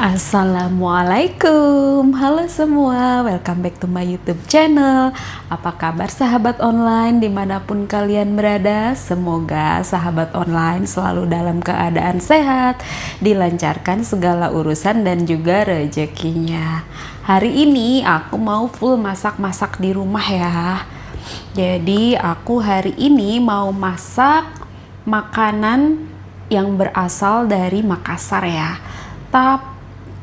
Assalamualaikum, halo semua, welcome back to my YouTube channel. Apa kabar sahabat online dimanapun kalian berada? Semoga sahabat online selalu dalam keadaan sehat, dilancarkan segala urusan dan juga rezekinya. Hari ini aku mau full masak-masak di rumah ya. Jadi aku hari ini mau masak makanan yang berasal dari Makassar ya.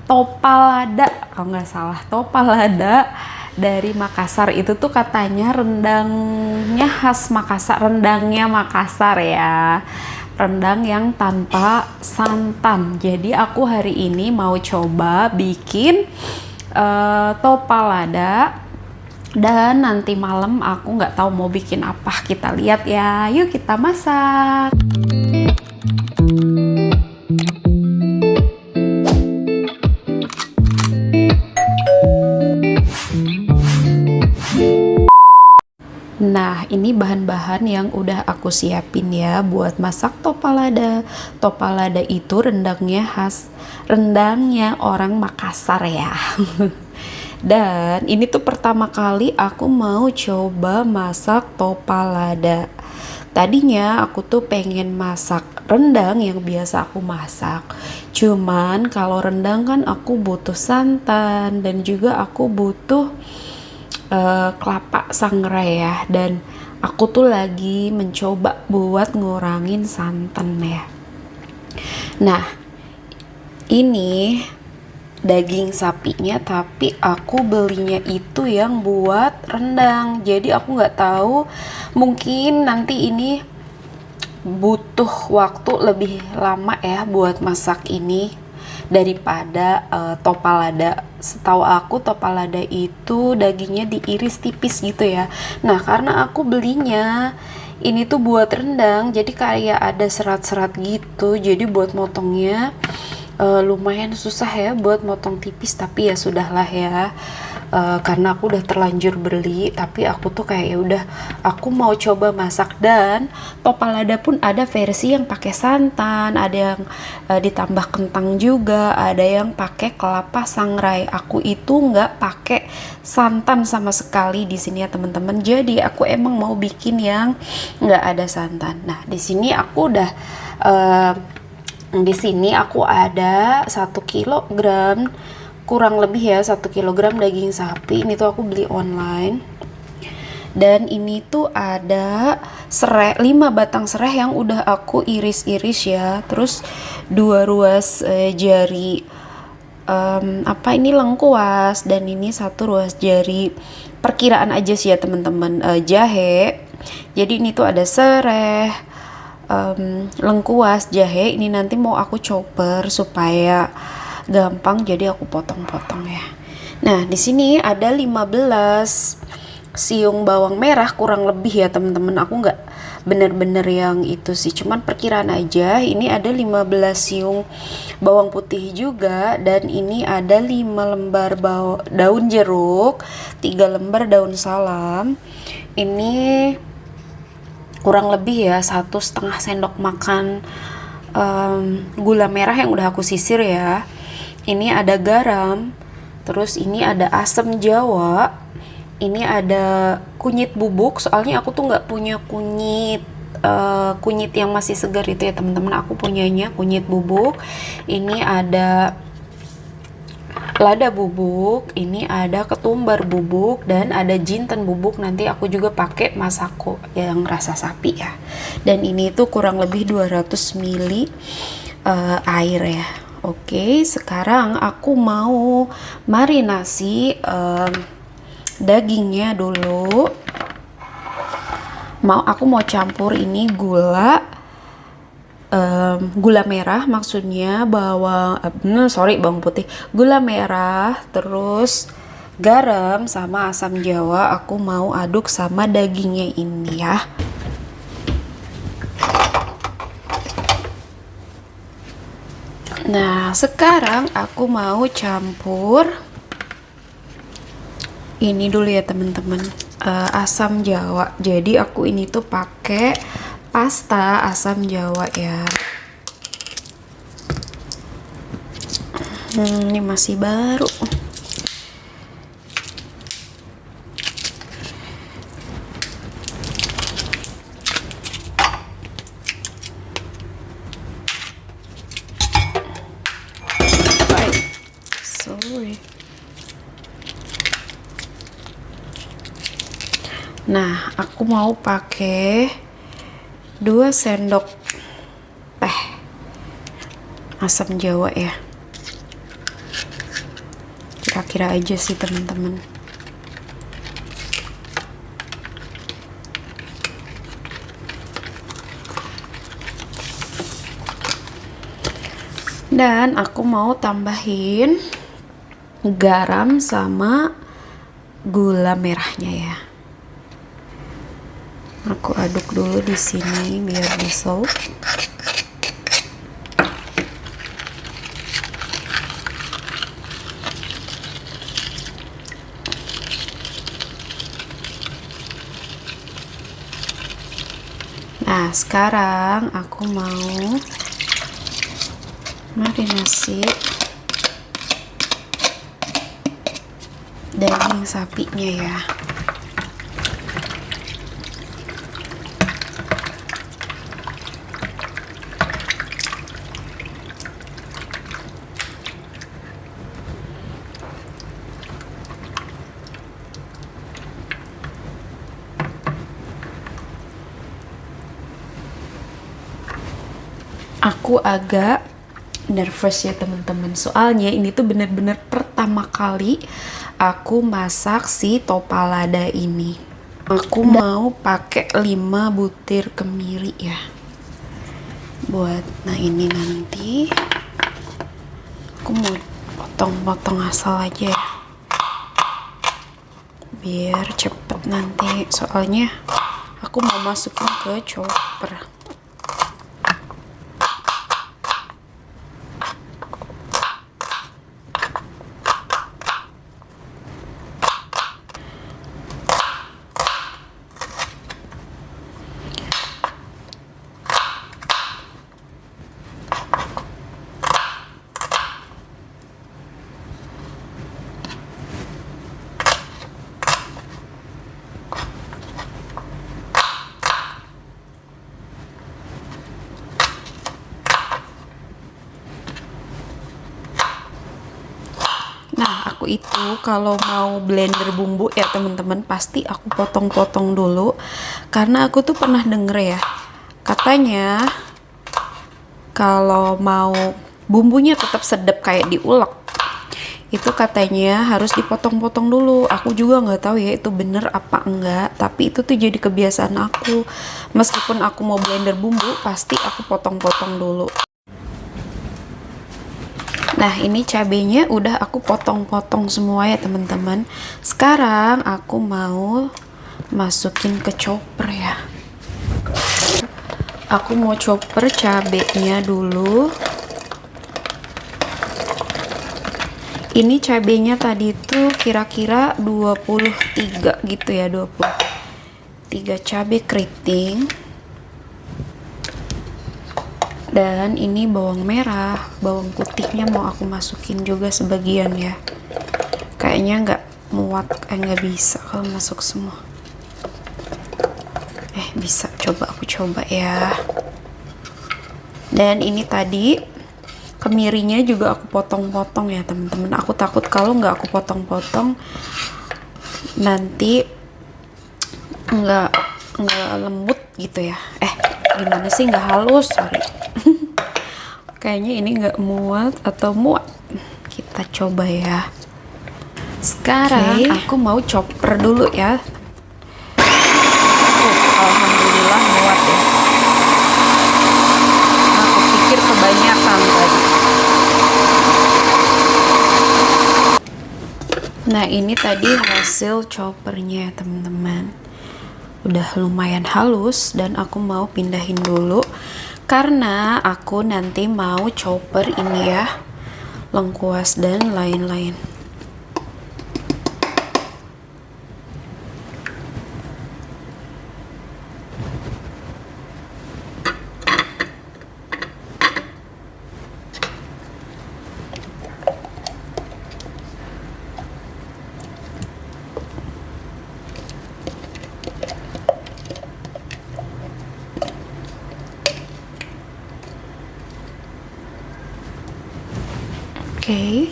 Topalada, kalau nggak salah, topalada dari Makassar itu tuh katanya rendangnya khas Makassar, rendangnya Makassar ya, rendang yang tanpa santan. Jadi aku hari ini mau coba bikin topalada, dan nanti malam aku nggak tahu mau bikin apa, kita lihat ya. Yuk kita masak. Nah, ini bahan-bahan yang udah aku siapin ya buat masak topalada. Topalada itu rendangnya khas, rendangnya orang Makassar ya. Dan ini tuh pertama kali aku mau coba masak topalada. Tadinya aku tuh pengen masak rendang yang biasa aku masak. Cuman kalau rendang kan aku butuh santan dan juga aku butuh kelapa sangrai ya, dan aku tuh lagi mencoba buat ngurangin santan ya. Nah, ini daging sapinya, tapi aku belinya itu yang buat rendang. Jadi aku nggak tahu, mungkin nanti ini butuh waktu lebih lama ya buat masak ini daripada topalada. Setahu aku topalada itu dagingnya diiris tipis gitu ya. Nah, karena aku belinya ini tuh buat rendang, jadi kayak ada serat-serat gitu. Jadi buat motongnya lumayan susah ya buat motong tipis, tapi ya sudahlah ya. Karena aku udah terlanjur beli, tapi aku tuh kayak ya udah, aku mau coba masak. Dan topalada pun ada versi yang pakai santan, ada yang ditambah kentang juga, ada yang pakai kelapa sangrai. Aku itu nggak pakai santan sama sekali di sini ya teman-teman. Jadi aku emang mau bikin yang nggak ada santan. Nah, di sini aku udah di sini aku ada 1 kilogram kurang lebih ya, 1 kilogram daging sapi. Ini tuh aku beli online. Dan ini tuh ada serai, 5 batang serai yang udah aku iris-iris ya. Terus 2 ruas jari ini lengkuas, dan ini 1 ruas jari. Perkiraan aja sih ya teman-teman, jahe. Jadi ini tuh ada serai, lengkuas, jahe. Ini nanti mau aku chopper supaya gampang, jadi aku potong-potong ya. Nah, di sini ada 15 siung bawang merah kurang lebih ya teman-teman. Aku nggak bener-bener yang itu sih, cuman perkiraan aja. Ini ada 15 siung bawang putih juga, dan ini ada 5 lembar daun jeruk, 3 lembar daun salam. Ini kurang lebih ya 1,5 sendok makan gula merah yang udah aku sisir ya. Ini ada garam, terus ini ada asam jawa, ini ada kunyit bubuk. Soalnya aku tuh nggak punya kunyit yang masih segar itu ya teman-teman. Aku punyanya kunyit bubuk. Ini ada lada bubuk, ini ada ketumbar bubuk, dan ada jinten bubuk. Nanti aku juga pakai masako yang rasa sapi ya. Dan ini tuh kurang lebih 200 ml air ya. Oke, sekarang aku mau marinasi dagingnya dulu. Aku mau campur ini gula merah, maksudnya bawang putih, gula merah, terus garam sama asam jawa. Aku mau aduk sama dagingnya ini ya. Nah, sekarang aku mau campur ini dulu ya teman-teman, asam jawa. Jadi aku ini tuh pakai pasta asam jawa ya. Ini masih baru. Sorry. Nah, aku mau pakai 2 sendok teh asam jawa ya. Kira-kira aja sih teman-teman. Dan aku mau tambahin garam sama gula merahnya ya. Aku aduk dulu di sini biar dissolve. Nah, sekarang aku mau marinasi daging sapinya ya. Aku agak nervous ya teman-teman, soalnya ini tuh bener-bener pertama kali aku masak si topalada ini. Aku mau pakai 5 butir kemiri ya buat, nah ini nanti aku mau potong-potong asal aja ya biar cepet nanti, soalnya aku mau masukin ke chopper. Nah, aku itu kalau mau blender bumbu ya teman-teman, pasti aku potong-potong dulu. Karena aku tuh pernah denger ya, katanya kalau mau bumbunya tetap sedap kayak diulek, itu katanya harus dipotong-potong dulu. Aku juga nggak tahu ya itu bener apa enggak, tapi itu tuh jadi kebiasaan aku. Meskipun aku mau blender bumbu, pasti aku potong-potong dulu. Nah, ini cabenya udah aku potong-potong semua ya teman-teman. Sekarang aku mau masukin ke chopper ya. Aku mau chopper cabenya dulu. Ini cabenya tadi tuh kira-kira 23 gitu ya, 23 cabai keriting. Dan ini bawang merah, bawang putihnya mau aku masukin juga sebagian ya. Kayaknya nggak muat, nggak bisa kalau masuk semua. Bisa, aku coba ya. Dan ini tadi kemirinya juga aku potong-potong ya teman-teman. Aku takut kalau nggak aku potong-potong nanti nggak lembut gitu ya. Gimana sih, nggak halus, sorry. Kayaknya ini nggak muat atau muat. Kita coba ya. Sekarang aku mau chopper dulu ya. Alhamdulillah muat ya. Aku pikir kebanyakan tadi. Nah, ini tadi hasil choppernya teman-teman. Udah lumayan halus dan aku mau pindahin dulu karena aku nanti mau chopper ini ya, lengkuas dan lain-lain. Oke.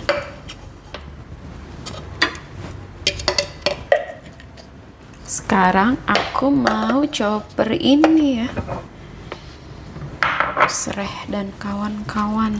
Sekarang aku mau chopper ini ya. Sereh dan kawan-kawan.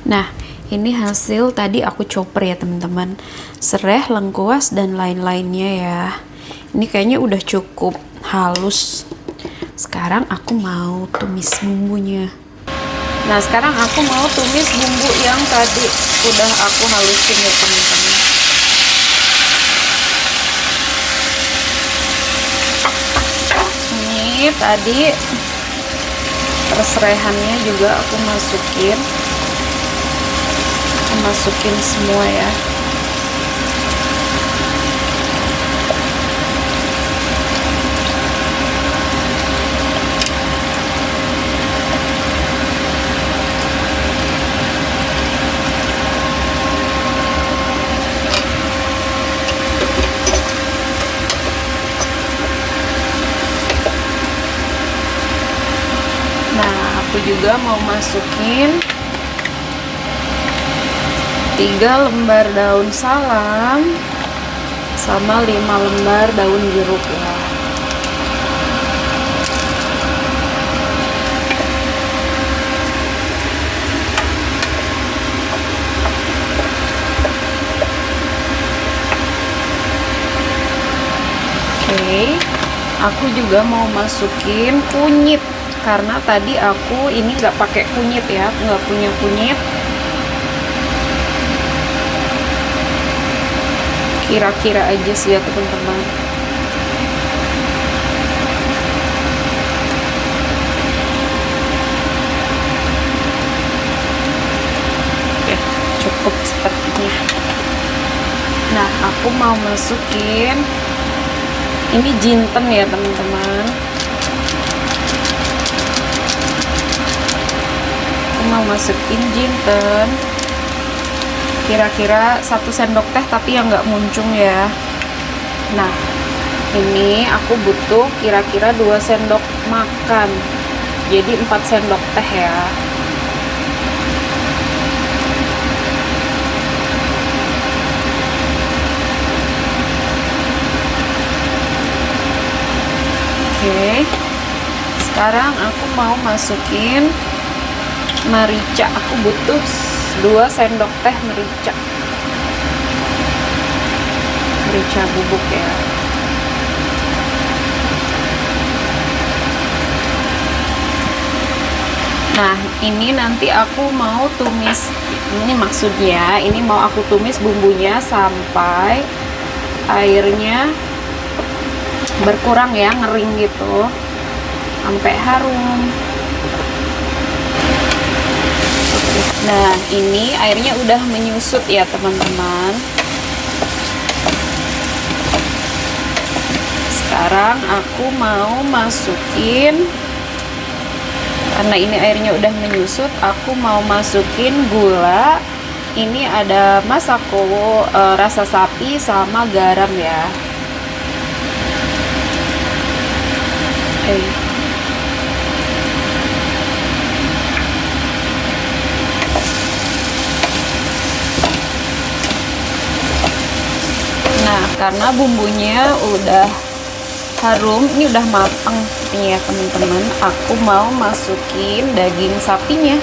Nah, ini hasil tadi aku chopper ya teman-teman. Sereh, lengkuas, dan lain-lainnya ya. Ini kayaknya udah cukup halus. Sekarang aku mau tumis bumbunya. Nah, sekarang aku mau tumis bumbu yang tadi udah aku halusin ya teman-teman. Ini tadi serehannya juga aku masukin semua ya. Nah, aku juga mau masukin 3 lembar daun salam sama 5 lembar daun jeruk ya. Oke, aku juga mau masukin kunyit karena tadi aku ini nggak pakai kunyit ya, aku nggak punya kunyit. Kira-kira aja sih ya teman-teman. Oke, cukup sepertinya. Nah, aku mau masukin ini jinten ya teman-teman. Aku mau masukin jinten. Kira-kira 1 sendok teh tapi yang nggak muncung ya. Nah, ini aku butuh kira-kira 2 sendok makan, jadi 4 sendok teh ya. Oke, sekarang aku mau masukin merica. Aku butuh 2 sendok teh merica bubuk ya. Nah, ini nanti aku mau tumis, ini maksudnya ini mau aku tumis bumbunya sampai airnya berkurang ya, ngering gitu, sampai harum. Nah, ini airnya udah menyusut ya teman-teman. Sekarang aku mau masukin, karena ini airnya udah menyusut, aku mau masukin gula. Ini ada masako rasa sapi sama garam ya. Nah, karena bumbunya udah harum, ini udah matang nih ya teman-teman, aku mau masukin daging sapinya.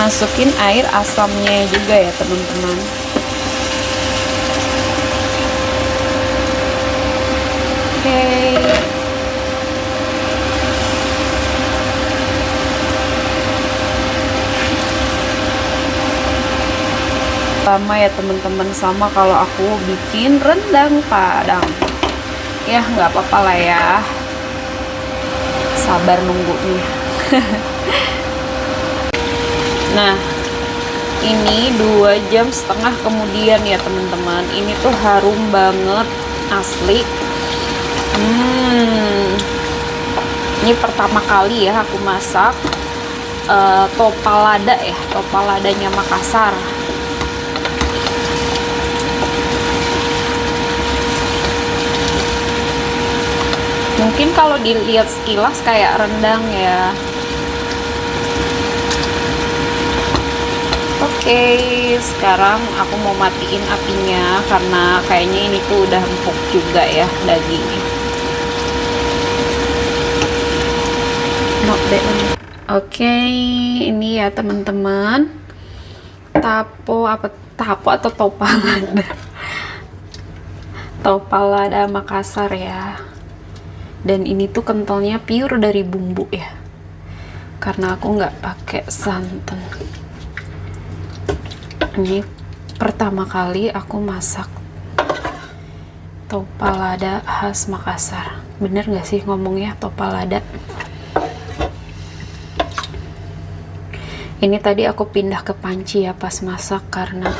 masukin air asamnya juga ya teman-teman. Oke. Sama ya teman-teman, sama kalau aku bikin rendang Padang. Ya nggak apa-apa lah ya, sabar nunggunya. Nah, ini 2,5 jam kemudian ya teman-teman. Ini tuh harum banget asli. Ini pertama kali ya aku masak topalada ya, topaladanya Makassar. Mungkin kalau dilihat sekilas kayak rendang ya. Oke, sekarang aku mau matiin apinya karena kayaknya ini tuh udah empuk juga ya dagingnya. Not bad. Oke, ini ya teman-teman. Tapo atau topalada. Topalada Makassar ya. Dan ini tuh kentalnya pure dari bumbu ya, karena aku nggak pakai santan. Ini pertama kali aku masak topalada khas Makassar. Bener nggak sih ngomongnya topalada? Ini tadi aku pindah ke panci ya pas masak karena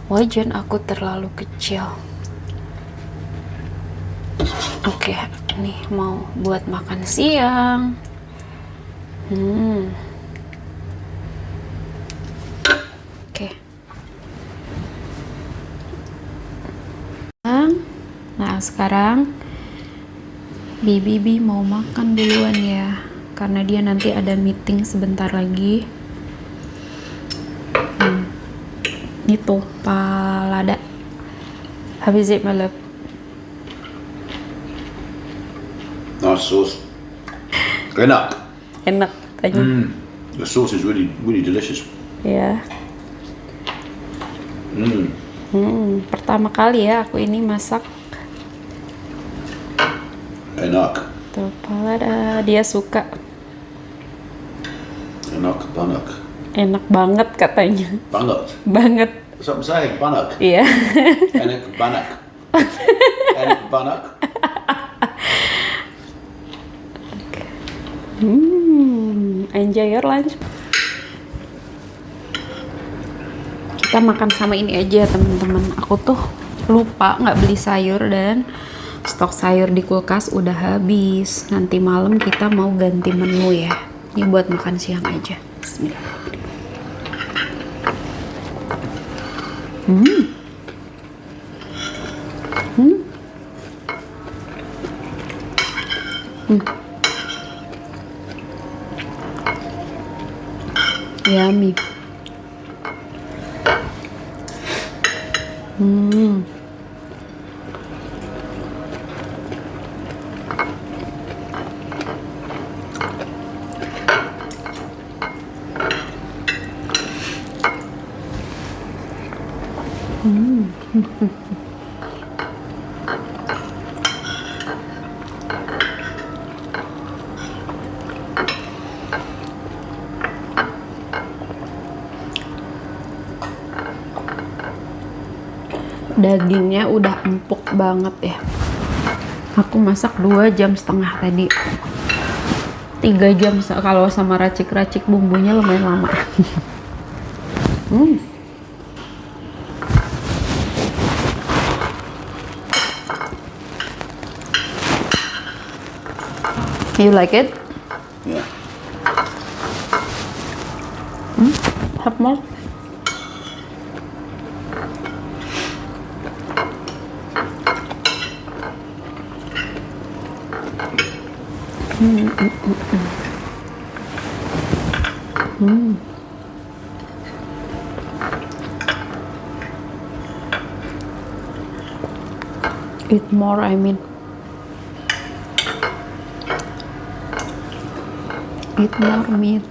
wajan aku terlalu kecil. Oke, nih mau buat makan siang. Oke. Nah, sekarang Bibi mau makan duluan ya, karena dia nanti ada meeting sebentar lagi. Ini topalada. Habis it, my love. Nice sauce. Enak. Enak tanya. The sauce is really delicious. Ya. Pertama kali ya aku ini masak Enak. topalada. Dia suka. Enak banget. Enak banget katanya. Banget. Banget. That's what I'm saying. Banget. Iya. Enak banget. Enak banget. Enjoy your lunch. Kita makan sama ini aja teman-teman. Aku tuh lupa nggak beli sayur dan stok sayur di kulkas udah habis. Nanti malam kita mau ganti menu ya. Ini buat makan siang aja. Bismillah. Yummy. Dagingnya udah empuk banget ya. Aku masak 2,5 jam tadi. 3 jam kalau sama racik-racik bumbunya lumayan lama. You like it? Yeah. Have more? Eat more, I mean. Eat more meat.